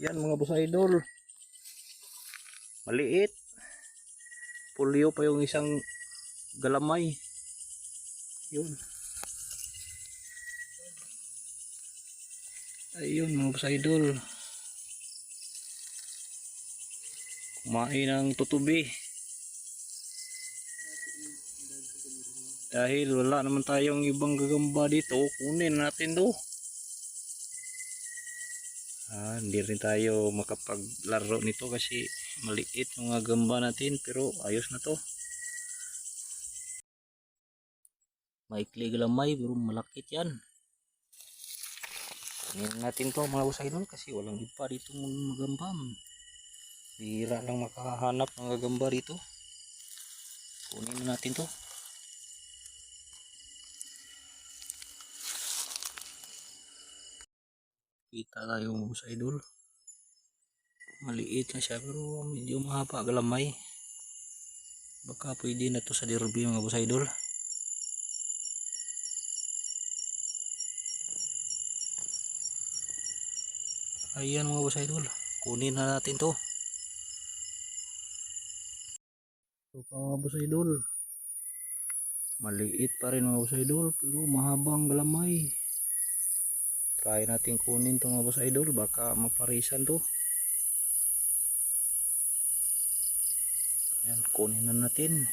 Yan mga boss idol. Maliit. Pulyo pa yung isang galamay. Yun. Ayun mga boss idol. Kumain ng tutubi. Dahil wala naman tayong ibang gagamba dito, kunin natin do. Hindi rin tayo makapaglaro nito kasi maliit yung mga gamba natin, pero ayos na to. Maikli galamay pero malakit yan. Kunin natin to mga boss idol kasi walang iba dito mga gamba. Bihira lang makahanap ng gagamba dito. Kunin natin to. Kita tayo mga boss idol. Maliit na siya pero medyo mahaba galamay. Baka pwede na to sa derby mga boss idol. Ayan mga boss idol. Kunin na natin to. So mga boss idol. Maliit pa rin mga boss idol pero mahabang galamay. Try natin kunin to mga boss idol, baka maparisan to. Yan, kunin na natin.